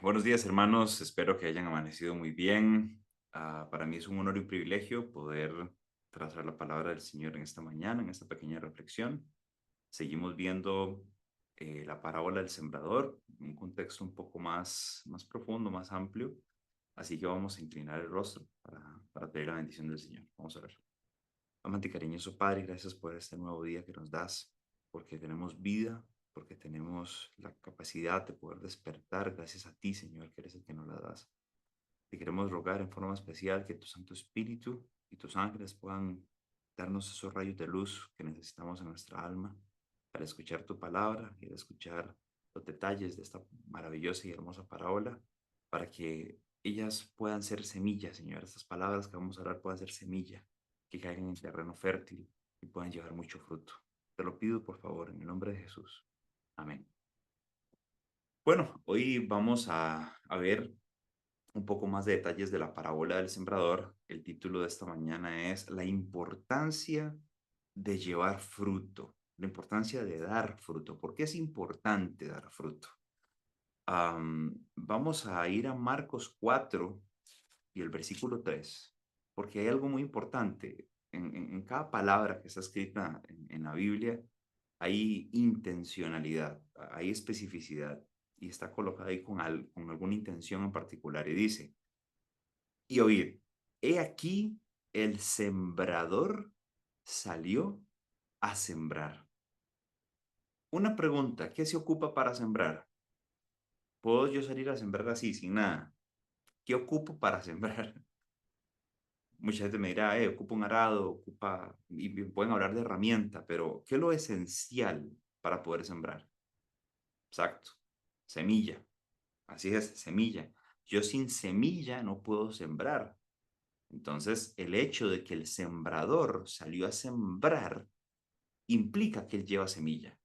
Buenos días, hermanos. Espero que hayan amanecido muy bien. Para mí es un honor y un privilegio poder trazar la palabra del Señor en esta mañana, en esta pequeña reflexión. Seguimos viendo la parábola del sembrador, en un contexto un poco más profundo, más amplio. Así que vamos a inclinar el rostro para pedir la bendición del Señor. Vamos a ver. Amante y cariñoso Padre, gracias por este nuevo día que nos das, porque tenemos vida, porque tenemos la capacidad de poder despertar gracias a ti, Señor, que eres el que nos la das. Te queremos rogar en forma especial que tu Santo Espíritu y tus ángeles puedan darnos esos rayos de luz que necesitamos en nuestra alma para escuchar tu palabra y escuchar los detalles de esta maravillosa y hermosa parábola, para que ellas puedan ser semillas, Señor. Estas palabras que vamos a hablar puedan ser semilla, que caigan en terreno fértil y puedan llevar mucho fruto. Te lo pido, por favor, en el nombre de Jesús. Amén. Bueno, hoy vamos a ver un poco más de detalles de la parábola del sembrador. El título de esta mañana es La importancia de llevar fruto, la importancia de dar fruto. ¿Por qué es importante dar fruto? Vamos a ir a Marcos 4 y el versículo 3, porque hay algo muy importante. En cada palabra que está escrita en la Biblia hay intencionalidad, hay especificidad y está colocada ahí con alguna intención en particular. Y dice, y oír, he aquí el sembrador salió a sembrar. Una pregunta, ¿qué se ocupa para sembrar? ¿Puedo yo salir a sembrar así, sin nada? ¿Qué ocupo para sembrar? Mucha gente me dirá, ocupa un arado, y pueden hablar de herramienta, pero ¿qué es lo esencial para poder sembrar? Exacto, semilla. Así es, semilla. Yo sin semilla no puedo sembrar. Entonces, el hecho de que el sembrador salió a sembrar implica que él lleva semilla.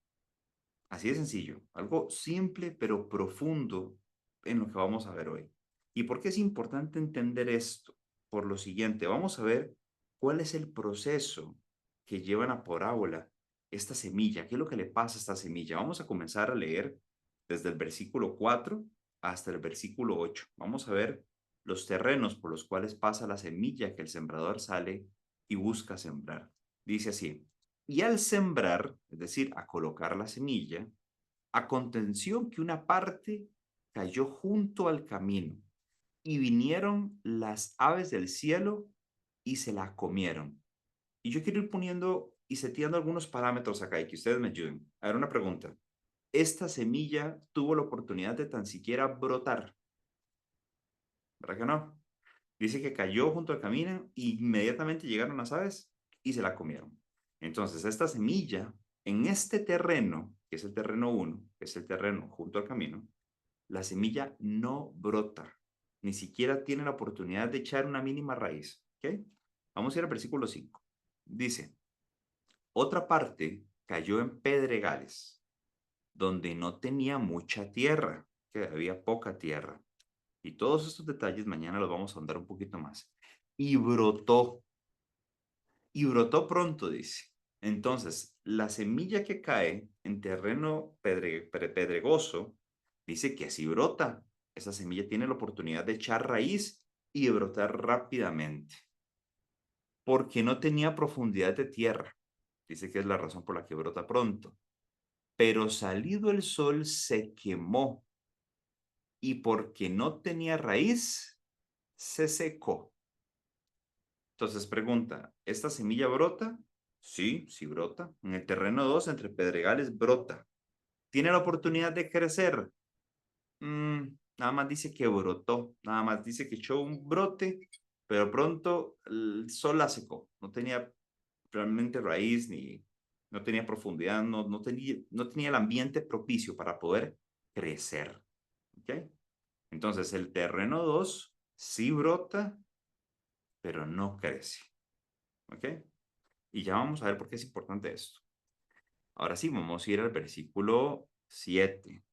Así de sencillo, algo simple pero profundo en lo que vamos a ver hoy. ¿Y por qué es importante entender esto? Por lo siguiente, vamos a ver cuál es el proceso que lleva en la parábola esta semilla, qué es lo que le pasa a esta semilla. Vamos a comenzar a leer desde el versículo 4 hasta el versículo 8. Vamos a ver los terrenos por los cuales pasa la semilla que el sembrador sale y busca sembrar. Dice así, y al sembrar, es decir, a colocar la semilla, aconteció que una parte cayó junto al camino, y vinieron las aves del cielo y se la comieron. Y yo quiero ir poniendo y seteando algunos parámetros acá y que ustedes me ayuden. A ver, una pregunta. ¿Esta semilla tuvo la oportunidad de tan siquiera brotar? ¿Verdad que no? Dice que cayó junto al camino e inmediatamente llegaron las aves y se la comieron. Entonces, esta semilla en este terreno, que es el terreno uno, que es el terreno junto al camino, la semilla no brota, ni siquiera tiene la oportunidad de echar una mínima raíz. ¿Ok? Vamos a ir al versículo 5. Dice, otra parte cayó en pedregales, donde no tenía mucha tierra, que había poca tierra. Y todos estos detalles mañana los vamos a ahondar un poquito más. Y brotó, y brotó pronto, dice. Entonces, la semilla que cae en terreno pedregoso, dice que así brota. Esa semilla tiene la oportunidad de echar raíz y de brotar rápidamente, porque no tenía profundidad de tierra. Dice que es la razón por la que brota pronto. Pero salido el sol se quemó, y porque no tenía raíz, se secó. Entonces pregunta, ¿esta semilla brota? Sí, sí brota. En el terreno 2 entre pedregales, brota. ¿Tiene la oportunidad de crecer? Nada más dice que brotó, nada más dice que echó un brote, pero pronto el sol la secó. No tenía realmente raíz ni no tenía profundidad, no tenía el ambiente propicio para poder crecer. ¿Ok? Entonces el terreno 2 sí brota, pero no crece. ¿Ok? Y ya vamos a ver por qué es importante esto. Ahora sí, vamos a ir al versículo 7.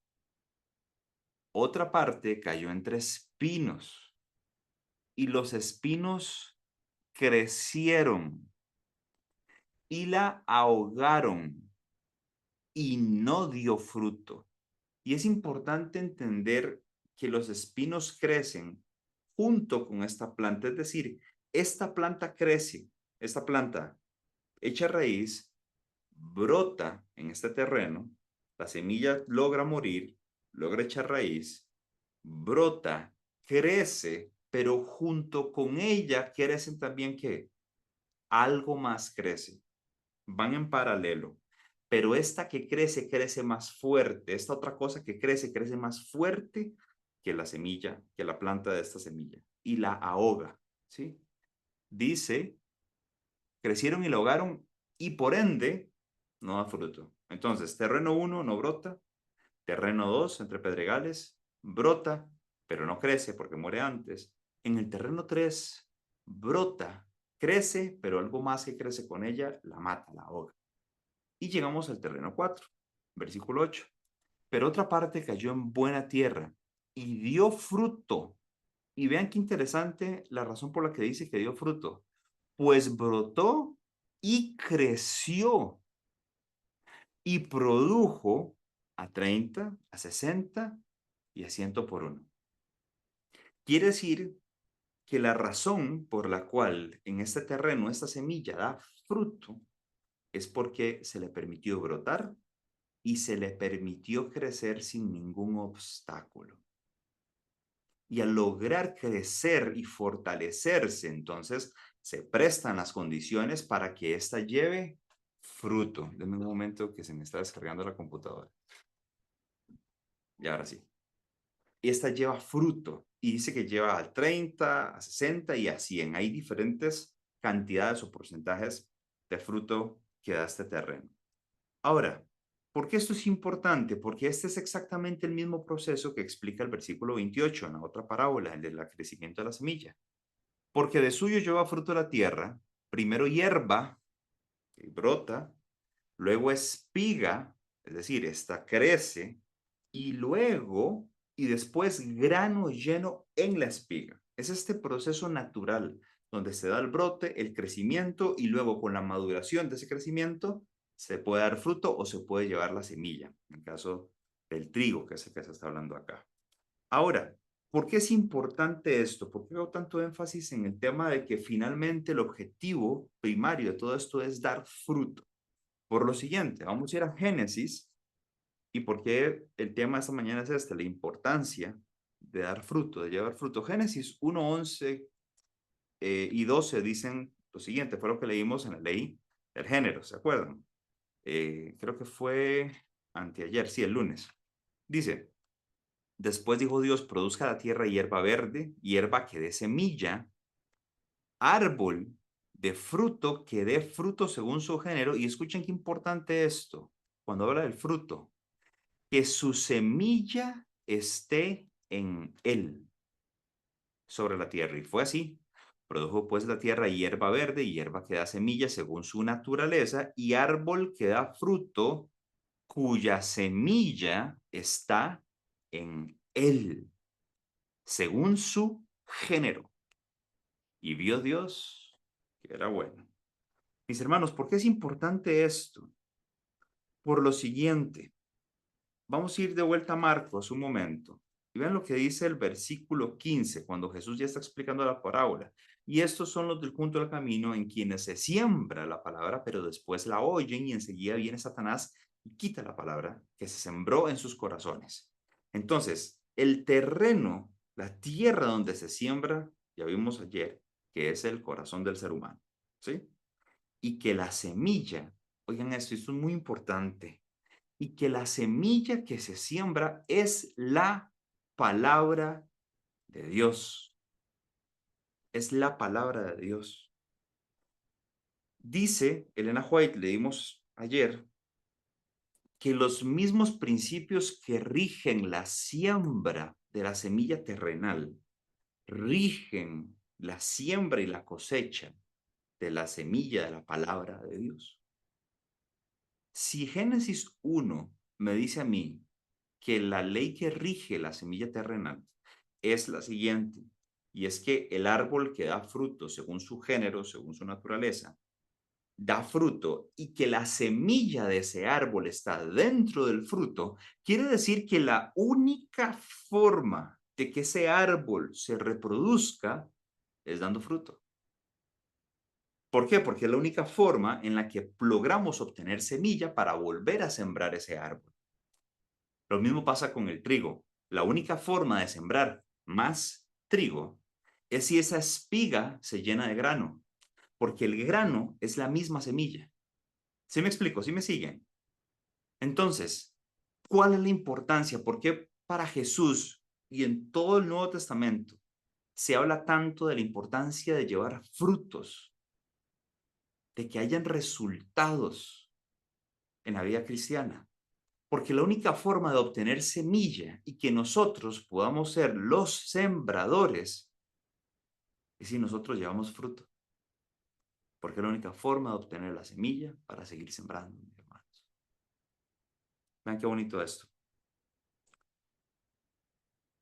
Otra parte cayó entre espinos, y los espinos crecieron y la ahogaron y no dio fruto. Y es importante entender que los espinos crecen junto con esta planta, es decir, esta planta crece, esta planta echa raíz, brota en este terreno, la semilla logra morir, logra echar raíz, brota, crece, pero junto con ella crecen también ¿qué? Algo más crece. Van en paralelo. Pero esta que crece, crece más fuerte. Esta otra cosa que crece, crece más fuerte que la semilla, que la planta de esta semilla. Y la ahoga, ¿sí? Dice, crecieron y la ahogaron y por ende no da fruto. Entonces, terreno 1 no brota, terreno 2 entre pedregales brota, pero no crece porque muere antes. En el terreno 3 brota, crece, pero algo más que crece con ella la mata, la ahoga. Y llegamos al terreno 4, versículo 8. Pero otra parte cayó en buena tierra y dio fruto. Y vean qué interesante la razón por la que dice que dio fruto. Pues brotó y creció y produjo a 30, a 60 y a 100 por uno. Quiere decir que la razón por la cual en este terreno esta semilla da fruto es porque se le permitió brotar y se le permitió crecer sin ningún obstáculo. Y al lograr crecer y fortalecerse, entonces se prestan las condiciones para que ésta lleve fruto. Denme un momento que se me está descargando la computadora. Y ahora sí. Esta lleva fruto y dice que lleva al 30, a 60 y a 100. Hay diferentes cantidades o porcentajes de fruto que da este terreno. Ahora, ¿por qué esto es importante? Porque este es exactamente el mismo proceso que explica el versículo 28 en la otra parábola, el del crecimiento de la semilla. Porque de suyo lleva fruto la tierra, primero hierba, que brota, luego espiga, es decir, esta crece, y luego, y después grano lleno en la espiga. Es este proceso natural donde se da el brote, el crecimiento, y luego con la maduración de ese crecimiento se puede dar fruto o se puede llevar la semilla, en el caso del trigo, que es el que se está hablando acá. Ahora, ¿por qué es importante esto? ¿Por qué hago tanto énfasis en el tema de que finalmente el objetivo primario de todo esto es dar fruto? Por lo siguiente, vamos a ir a Génesis. ¿Y por qué el tema de esta mañana es este? La importancia de dar fruto, de llevar fruto. Génesis 1, 11 y 12 dicen lo siguiente, fue lo que leímos en la ley del género, ¿se acuerdan? Creo que fue anteayer, sí, el lunes. Dice, después dijo Dios, produzca la tierra hierba verde, hierba que dé semilla, árbol de fruto que dé fruto según su género. Y escuchen qué importante esto, cuando habla del fruto, que su semilla esté en él, sobre la tierra. Y fue así. Produjo pues la tierra hierba verde, hierba que da semilla según su naturaleza, y árbol que da fruto, cuya semilla está en él, según su género. Y vio Dios que era bueno. Mis hermanos, ¿por qué es importante esto? Por lo siguiente, vamos a ir de vuelta a Marcos un momento. Y vean lo que dice el versículo 15, cuando Jesús ya está explicando la parábola. Y estos son los del junto al camino en quienes se siembra la palabra, pero después la oyen y enseguida viene Satanás y quita la palabra que se sembró en sus corazones. Entonces, el terreno, la tierra donde se siembra, ya vimos ayer, que es el corazón del ser humano, ¿sí? Y que la semilla, oigan esto es muy importante, y que la semilla que se siembra es la palabra de Dios. Es la palabra de Dios. Dice Elena White, leímos ayer, que los mismos principios que rigen la siembra de la semilla terrenal, rigen la siembra y la cosecha de la semilla de la palabra de Dios. Si Génesis 1 me dice a mí que la ley que rige la semilla terrenal es la siguiente, y es que el árbol que da fruto según su género, según su naturaleza, da fruto y que la semilla de ese árbol está dentro del fruto, quiere decir que la única forma de que ese árbol se reproduzca es dando fruto. ¿Por qué? Porque es la única forma en la que logramos obtener semilla para volver a sembrar ese árbol. Lo mismo pasa con el trigo. La única forma de sembrar más trigo es si esa espiga se llena de grano, porque el grano es la misma semilla. ¿Sí me explico? ¿Sí me siguen? Entonces, ¿cuál es la importancia? ¿Por qué para Jesús y en todo el Nuevo Testamento se habla tanto de la importancia de llevar frutos, de que hayan resultados en la vida cristiana? Porque la única forma de obtener semilla y que nosotros podamos ser los sembradores es si nosotros llevamos fruto. Porque es la única forma de obtener la semilla para seguir sembrando, mis hermanos. Vean qué bonito esto.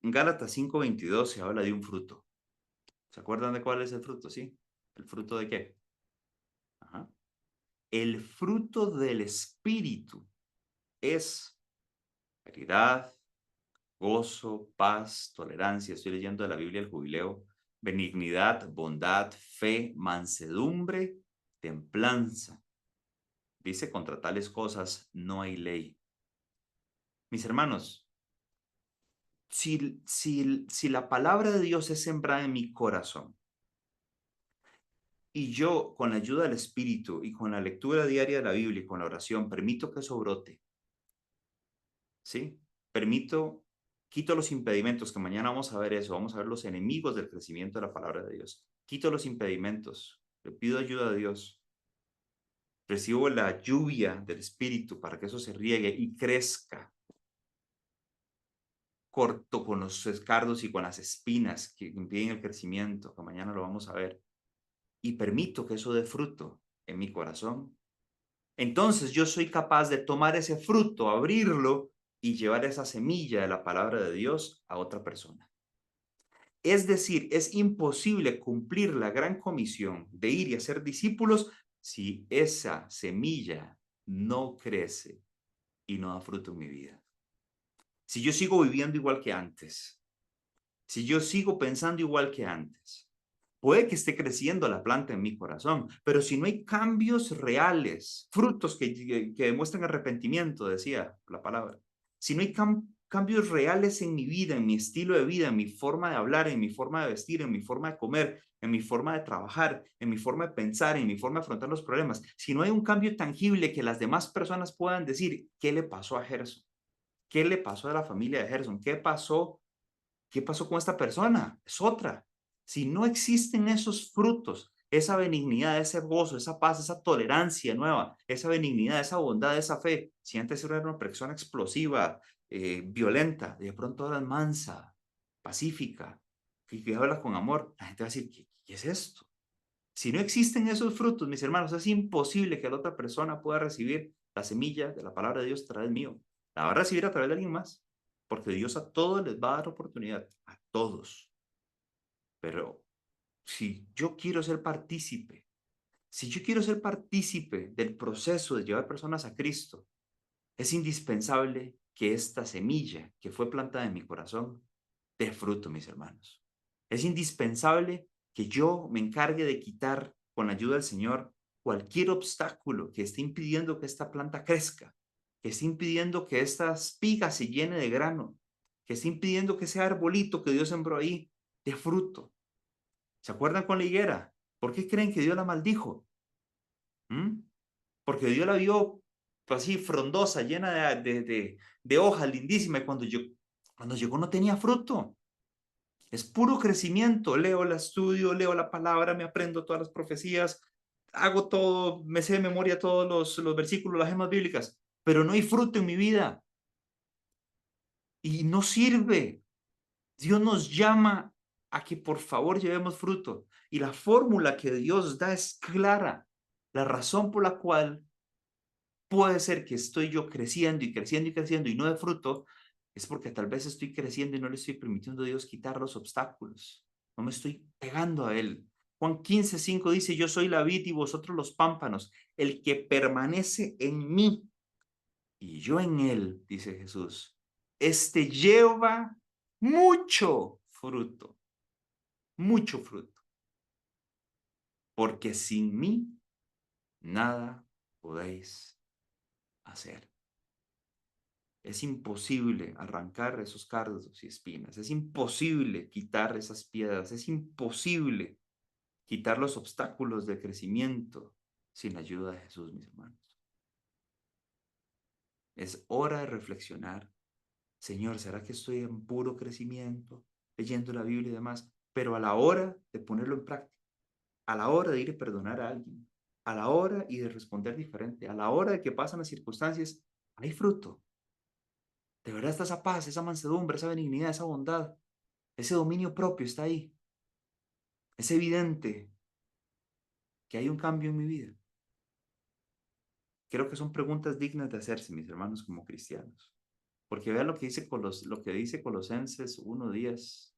En Gálatas 5:22 se habla de un fruto. ¿Se acuerdan de cuál es el fruto? Sí. ¿El fruto de qué? Ajá. El fruto del Espíritu es caridad, gozo, paz, tolerancia. Estoy leyendo de la Biblia el Jubileo. Benignidad, bondad, fe, mansedumbre, templanza. Dice, contra tales cosas no hay ley. Mis hermanos, si la palabra de Dios es sembrada en mi corazón y yo, con la ayuda del Espíritu y con la lectura diaria de la Biblia y con la oración, permito que eso brote, ¿sí? Permito, quito los impedimentos, que mañana vamos a ver eso, vamos a ver los enemigos del crecimiento de la palabra de Dios. Quito los impedimentos, le pido ayuda a Dios, recibo la lluvia del Espíritu para que eso se riegue y crezca. Corto con los escardos y con las espinas que impiden el crecimiento, que mañana lo vamos a ver, y permito que eso dé fruto en mi corazón. Entonces yo soy capaz de tomar ese fruto, abrirlo y llevar esa semilla de la palabra de Dios a otra persona. Es decir, es imposible cumplir la gran comisión de ir y hacer discípulos si esa semilla no crece y no da fruto en mi vida. Si yo sigo viviendo igual que antes, si yo sigo pensando igual que antes, puede que esté creciendo la planta en mi corazón, pero si no hay cambios reales, frutos que demuestren arrepentimiento, decía la palabra, si no hay cambios reales en mi vida, en mi estilo de vida, en mi forma de hablar, en mi forma de vestir, en mi forma de comer, en mi forma de trabajar, en mi forma de pensar, en mi forma de afrontar los problemas, si no hay un cambio tangible que las demás personas puedan decir, ¿qué le pasó a Gerson? ¿Qué le pasó a la familia de Gerson? ¿Qué pasó? ¿Qué pasó con esta persona? Es otra. Si no existen esos frutos, esa benignidad, ese gozo, esa paz, esa tolerancia nueva, esa benignidad, esa bondad, esa fe, si antes era una persona explosiva, violenta, de pronto ahora es mansa, pacífica, que habla con amor, la gente va a decir, ¿qué es esto? Si no existen esos frutos, mis hermanos, es imposible que la otra persona pueda recibir la semilla de la palabra de Dios a través mío. La va a recibir a través de alguien más, porque Dios a todos les va a dar oportunidad, a todos. Pero si yo quiero ser partícipe, si yo quiero ser partícipe del proceso de llevar personas a Cristo, es indispensable que esta semilla que fue plantada en mi corazón dé fruto, mis hermanos. Es indispensable que yo me encargue de quitar, con la ayuda del Señor, cualquier obstáculo que esté impidiendo que esta planta crezca, que esté impidiendo que esta espiga se llene de grano, que esté impidiendo que ese arbolito que Dios sembró ahí dé fruto. ¿Se acuerdan con la higuera? ¿Por qué creen que Dios la maldijo? ¿Mm? Porque Dios la vio así frondosa, llena de hojas, lindísima, y cuando llegó no tenía fruto. Es puro crecimiento. Leo el estudio, leo la palabra, me aprendo todas las profecías, hago todo, me sé de memoria todos los versículos, las gemas bíblicas, pero no hay fruto en mi vida. Y no sirve. Dios nos llama a que por favor llevemos fruto. Y la fórmula que Dios da es clara. La razón por la cual puede ser que estoy yo creciendo y creciendo y creciendo y no de fruto, es porque tal vez estoy creciendo y no le estoy permitiendo a Dios quitar los obstáculos. No me estoy pegando a Él. Juan 15:5 dice, yo soy la vid y vosotros los pámpanos. El que permanece en mí y yo en Él, dice Jesús, este lleva mucho fruto, mucho fruto, porque sin mí nada podéis hacer. Es imposible arrancar esos cardos y espinas, es imposible quitar esas piedras, es imposible quitar los obstáculos de crecimiento sin la ayuda de Jesús, mis hermanos. Es hora de reflexionar. Señor, ¿será que estoy en puro crecimiento, leyendo la Biblia y demás? Pero a la hora de ponerlo en práctica, a la hora de ir a perdonar a alguien, a la hora y de responder diferente, a la hora de que pasan las circunstancias, hay fruto. De verdad está esa paz, esa mansedumbre, esa benignidad, esa bondad, ese dominio propio está ahí. Es evidente que hay un cambio en mi vida. Creo que son preguntas dignas de hacerse, mis hermanos, como cristianos. Porque vean lo que dice Colosenses 1:10.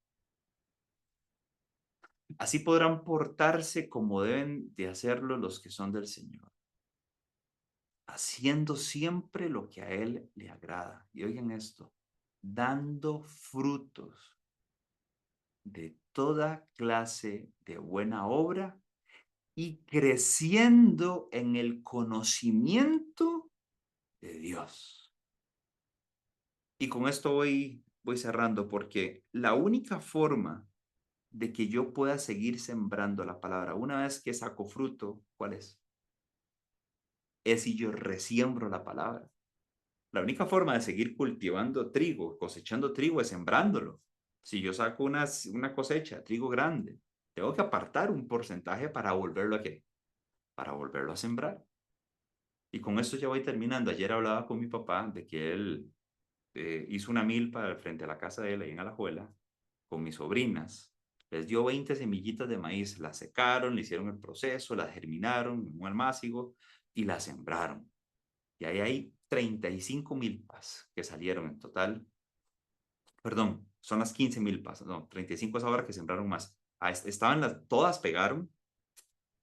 Así podrán portarse como deben de hacerlo los que son del Señor, haciendo siempre lo que a Él le agrada. Y oigan esto, dando frutos de toda clase de buena obra y creciendo en el conocimiento de Dios. Y con esto voy cerrando, porque la única forma de que yo pueda seguir sembrando la palabra, una vez que saco fruto, ¿cuál es? Es si yo resiembro la palabra. La única forma de seguir cultivando trigo, cosechando trigo, es sembrándolo. Si yo saco una cosecha, trigo grande, tengo que apartar un porcentaje para volverlo a qué? Para volverlo a sembrar. Y con esto ya voy terminando. Ayer hablaba con mi papá de que él hizo una milpa frente a la casa de él, ahí en Alajuela, con mis sobrinas. Les dio 20 semillitas de maíz, las secaron, le hicieron el proceso, las germinaron en un almácigo y las sembraron. Y ahí hay 35 milpas que salieron en total. Perdón, son las 15 milpas, no, 35 es ahora que sembraron más. Todas pegaron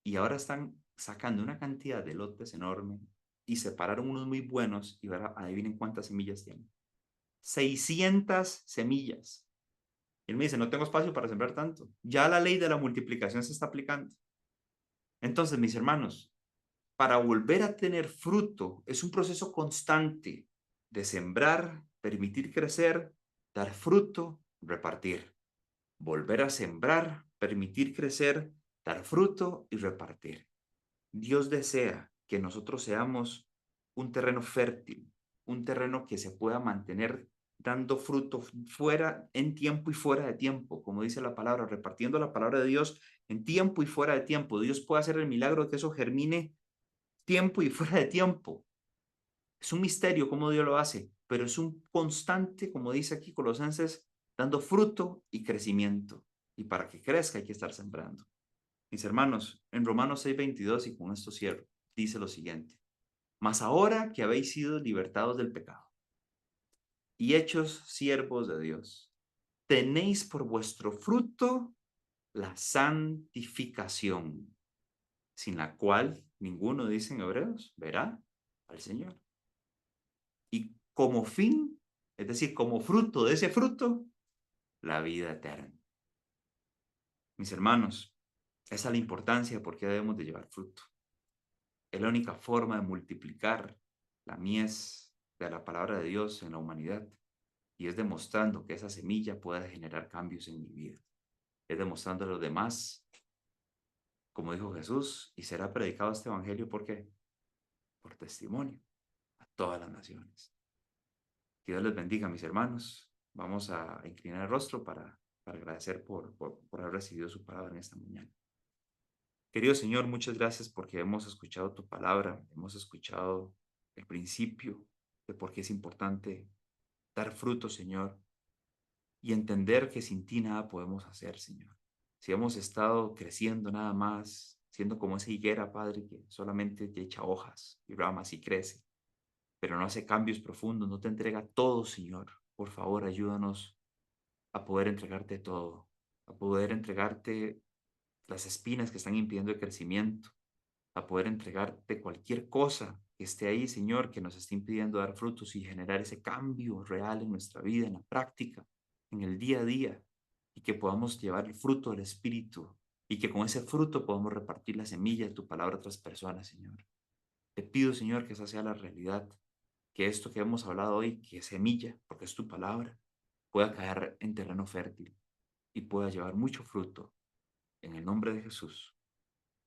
y ahora están sacando una cantidad de lotes enorme y separaron unos muy buenos y ahora adivinen cuántas semillas tienen. 600 semillas. Y él me dice, no tengo espacio para sembrar tanto. Ya la ley de la multiplicación se está aplicando. Entonces, mis hermanos, para volver a tener fruto es un proceso constante de sembrar, permitir crecer, dar fruto, repartir. Volver a sembrar, permitir crecer, dar fruto y repartir. Dios desea que nosotros seamos un terreno fértil, un terreno que se pueda mantener dando fruto fuera en tiempo y fuera de tiempo, como dice la palabra, repartiendo la palabra de Dios en tiempo y fuera de tiempo. Dios puede hacer el milagro de que eso germine tiempo y fuera de tiempo. Es un misterio cómo Dios lo hace, pero es un constante, como dice aquí Colosenses, dando fruto y crecimiento. Y para que crezca hay que estar sembrando. Mis hermanos, en Romanos 6:22, y con esto cierro, dice lo siguiente: mas ahora que habéis sido libertados del pecado y hechos siervos de Dios, tenéis por vuestro fruto la santificación, sin la cual ninguno, dicen Hebreos, verá al Señor. Y como fin, es decir, como fruto de ese fruto, la vida eterna. Mis hermanos, esa es la importancia de por qué debemos de llevar fruto. Es la única forma de multiplicar la mies de la palabra de Dios en la humanidad. Y es demostrando que esa semilla puede generar cambios en mi vida. Es demostrando a los demás, como dijo Jesús, y será predicado este evangelio, ¿por qué? Por testimonio a todas las naciones. Que Dios les bendiga, mis hermanos. Vamos a inclinar el rostro para agradecer por haber recibido su palabra en esta mañana. Querido Señor, muchas gracias porque hemos escuchado tu palabra, hemos escuchado el principio de por qué es importante dar fruto, Señor, y entender que sin ti nada podemos hacer, Señor. Si hemos estado creciendo nada más, siendo como esa higuera, Padre, que solamente te echa hojas y ramas y crece, pero no hace cambios profundos, no te entrega todo, Señor. Por favor, ayúdanos a poder entregarte todo, a poder entregarte las espinas que están impidiendo el crecimiento, a poder entregarte cualquier cosa que esté ahí, Señor, que nos esté impidiendo dar frutos y generar ese cambio real en nuestra vida, en la práctica. en el día a día y que podamos llevar el fruto del Espíritu y que con ese fruto podamos repartir la semilla de tu palabra a otras personas, Señor. Te pido, Señor, que esa sea la realidad, que esto que hemos hablado hoy, que es semilla, porque es tu palabra, pueda caer en terreno fértil y pueda llevar mucho fruto. En el nombre de Jesús.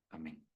Amén.